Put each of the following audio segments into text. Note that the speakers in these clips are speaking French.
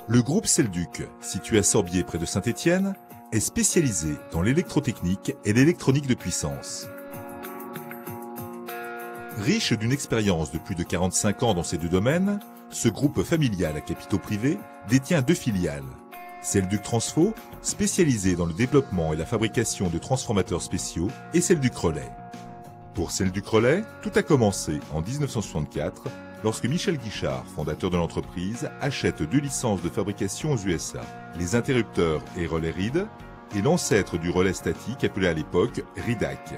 Le groupe Selduc, situé à Sorbier près de Saint-Étienne, est spécialisé dans l'électrotechnique et l'électronique de puissance. Riche d'une expérience de plus de 45 ans dans ces deux domaines, ce groupe familial à capitaux privés détient deux filiales. Selduc Transfo, spécialisé dans le développement et la fabrication de transformateurs spéciaux, et Selduc Relais. Pour Selduc Relais, tout a commencé en 1964, lorsque Michel Guichard, fondateur de l'entreprise, achète deux licences de fabrication aux USA, les interrupteurs et relais RID, et l'ancêtre du relais statique appelé à l'époque RIDAC.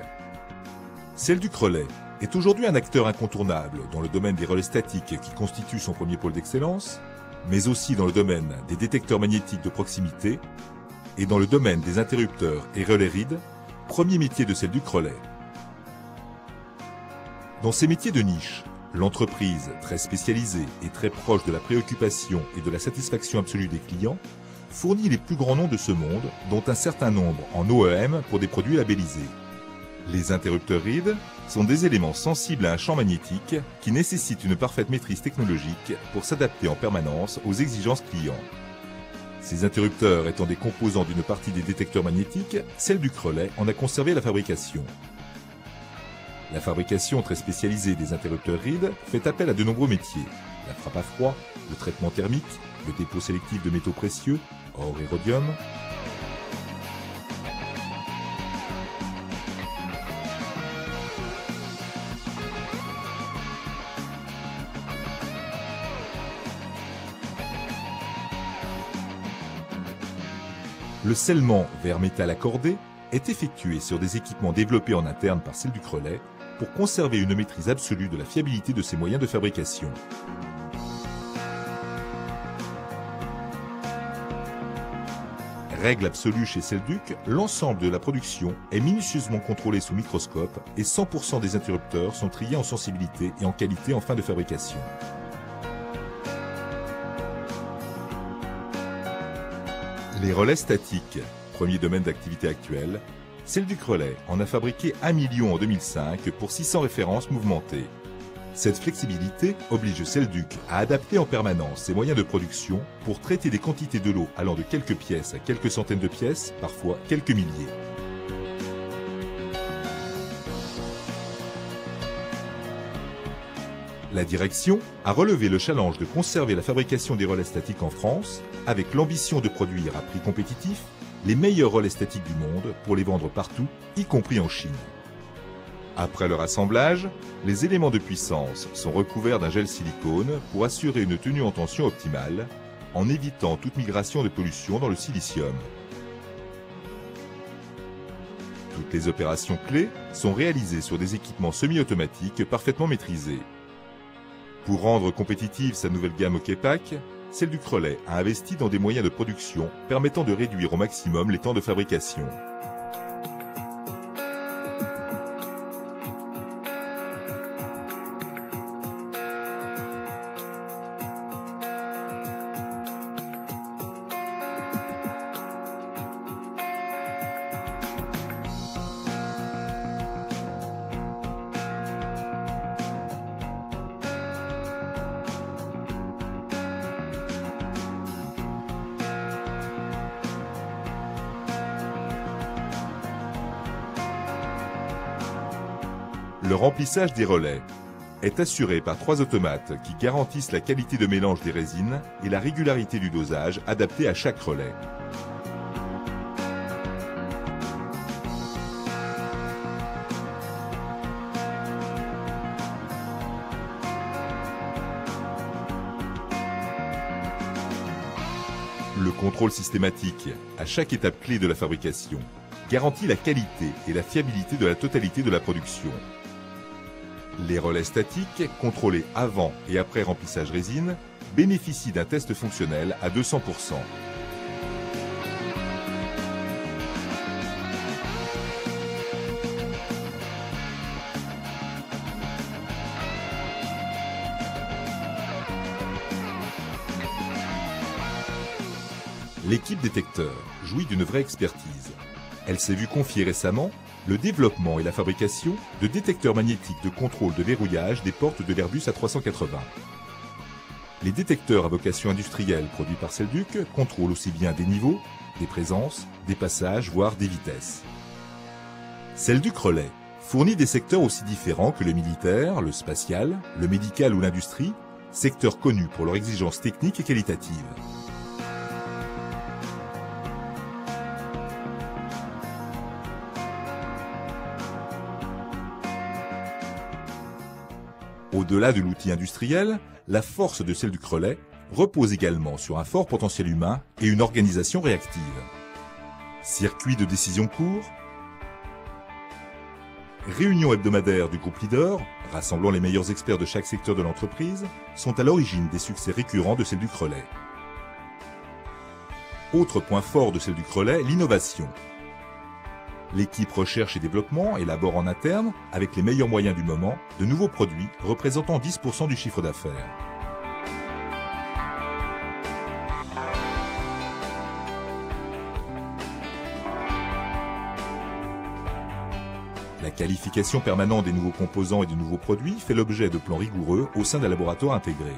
Selduc Relais est aujourd'hui un acteur incontournable dans le domaine des relais statiques qui constitue son premier pôle d'excellence, mais aussi dans le domaine des détecteurs magnétiques de proximité et dans le domaine des interrupteurs et relais RID, premier métier de Selduc Relais. Dans ces métiers de niche, l'entreprise, très spécialisée et très proche de la préoccupation et de la satisfaction absolue des clients, fournit les plus grands noms de ce monde, dont un certain nombre en OEM pour des produits labellisés. Les interrupteurs RID sont des éléments sensibles à un champ magnétique qui nécessitent une parfaite maîtrise technologique pour s'adapter en permanence aux exigences clients. Ces interrupteurs étant des composants d'une partie des détecteurs magnétiques, Selduc Relais en a conservé la fabrication. La fabrication très spécialisée des interrupteurs RID fait appel à de nombreux métiers. La frappe à froid, le traitement thermique, le dépôt sélectif de métaux précieux, or et rhodium. Le scellement vers métal accordé est effectué sur des équipements développés en interne par Selduc Relais pour conserver une maîtrise absolue de la fiabilité de ses moyens de fabrication. Règle absolue chez Selduc, l'ensemble de la production est minutieusement contrôlé sous microscope et 100% des interrupteurs sont triés en sensibilité et en qualité en fin de fabrication. Les relais statiques, premier domaine d'activité actuel, Selduc Relais en a fabriqué 1 million en 2005 pour 600 références mouvementées. Cette flexibilité oblige Selduc à adapter en permanence ses moyens de production pour traiter des quantités de lot allant de quelques pièces à quelques centaines de pièces, parfois quelques milliers. La direction a relevé le challenge de conserver la fabrication des relais statiques en France avec l'ambition de produire à prix compétitif les meilleurs relais statiques du monde pour les vendre partout, y compris en Chine. Après leur assemblage, les éléments de puissance sont recouverts d'un gel silicone pour assurer une tenue en tension optimale, en évitant toute migration de pollution dans le silicium. Toutes les opérations clés sont réalisées sur des équipements semi-automatiques parfaitement maîtrisés. Pour rendre compétitive sa nouvelle gamme au Kepak, Selduc Relais a investi dans des moyens de production permettant de réduire au maximum les temps de fabrication. Le remplissage des relais est assuré par 3 automates qui garantissent la qualité de mélange des résines et la régularité du dosage adapté à chaque relais. Le contrôle systématique à chaque étape clé de la fabrication garantit la qualité et la fiabilité de la totalité de la production. Les relais statiques, contrôlés avant et après remplissage résine, bénéficient d'un test fonctionnel à 200%. L'équipe détecteur jouit d'une vraie expertise. Elle s'est vue confier récemment le développement et la fabrication de détecteurs magnétiques de contrôle de verrouillage des portes de l'Airbus A380. Les détecteurs à vocation industrielle produits par Celduc contrôlent aussi bien des niveaux, des présences, des passages, voire des vitesses. Celduc Relais fournit des secteurs aussi différents que le militaire, le spatial, le médical ou l'industrie, secteurs connus pour leurs exigences techniques et qualitatives. Au-delà de l'outil industriel, la force de Celduc Relais repose également sur un fort potentiel humain et une organisation réactive. Circuit de décision court, réunions hebdomadaires du groupe leader, rassemblant les meilleurs experts de chaque secteur de l'entreprise, sont à l'origine des succès récurrents de Celduc Relais. Autre point fort de Celduc Relais, l'innovation. L'équipe recherche et développement élabore en interne, avec les meilleurs moyens du moment, de nouveaux produits représentant 10% du chiffre d'affaires. La qualification permanente des nouveaux composants et des nouveaux produits fait l'objet de plans rigoureux au sein d'un laboratoire intégré.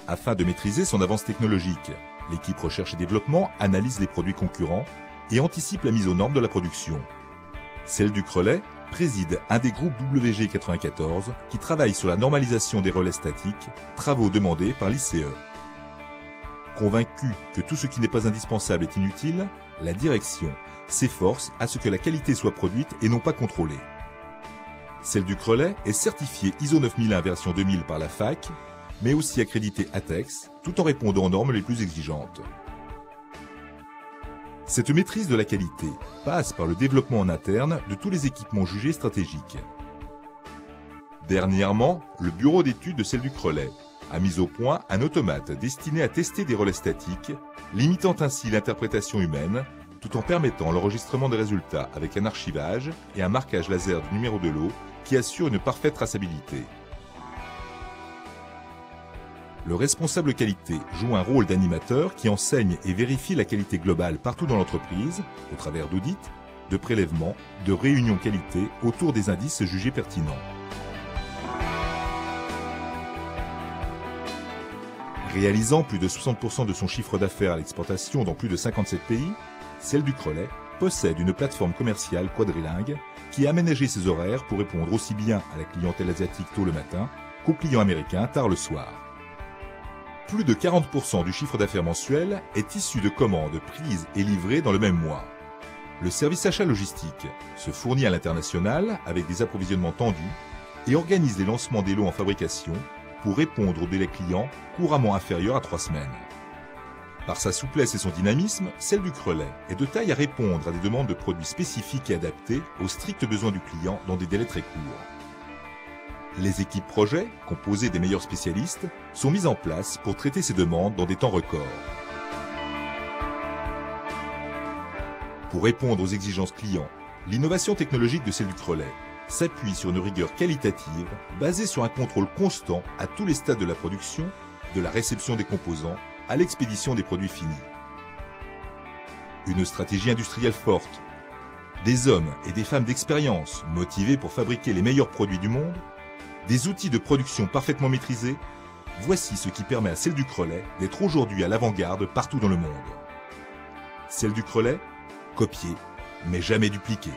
Afin de maîtriser son avance technologique, l'équipe recherche et développement analyse les produits concurrents et anticipe la mise aux normes de la production. Celduc Relais préside un des groupes WG94 qui travaille sur la normalisation des relais statiques, travaux demandés par l'ICE. Convaincu que tout ce qui n'est pas indispensable est inutile, la direction s'efforce à ce que la qualité soit produite et non pas contrôlée. Celduc Relais est certifié ISO 9001 version 2000 par la FAC, mais aussi accrédité ATEX, tout en répondant aux normes les plus exigeantes. Cette maîtrise de la qualité passe par le développement en interne de tous les équipements jugés stratégiques. Dernièrement, le bureau d'études de Celduc Relais a mis au point un automate destiné à tester des relais statiques, limitant ainsi l'interprétation humaine, tout en permettant l'enregistrement des résultats avec un archivage et un marquage laser du numéro de lot qui assure une parfaite traçabilité. Le responsable qualité joue un rôle d'animateur qui enseigne et vérifie la qualité globale partout dans l'entreprise, au travers d'audits, de prélèvements, de réunions qualité autour des indices jugés pertinents. Réalisant plus de 60% de son chiffre d'affaires à l'exportation dans plus de 57 pays, Celduc Relais possède une plateforme commerciale quadrilingue qui a aménagé ses horaires pour répondre aussi bien à la clientèle asiatique tôt le matin qu'aux clients américains tard le soir. Plus de 40% du chiffre d'affaires mensuel est issu de commandes prises et livrées dans le même mois. Le service achat logistique se fournit à l'international avec des approvisionnements tendus et organise les lancements des lots en fabrication pour répondre aux délais clients couramment inférieurs à 3 semaines. Par sa souplesse et son dynamisme, Celduc Relais est de taille à répondre à des demandes de produits spécifiques et adaptés aux stricts besoins du client dans des délais très courts. Les équipes projets, composées des meilleurs spécialistes, sont mises en place pour traiter ces demandes dans des temps records. Pour répondre aux exigences clients, l'innovation technologique de Celduc Relais s'appuie sur une rigueur qualitative basée sur un contrôle constant à tous les stades de la production, de la réception des composants à l'expédition des produits finis. Une stratégie industrielle forte, des hommes et des femmes d'expérience motivés pour fabriquer les meilleurs produits du monde, des outils de production parfaitement maîtrisés, voici ce qui permet à Celduc Relais d'être aujourd'hui à l'avant-garde partout dans le monde. Celduc Relais, copier, mais jamais dupliquer.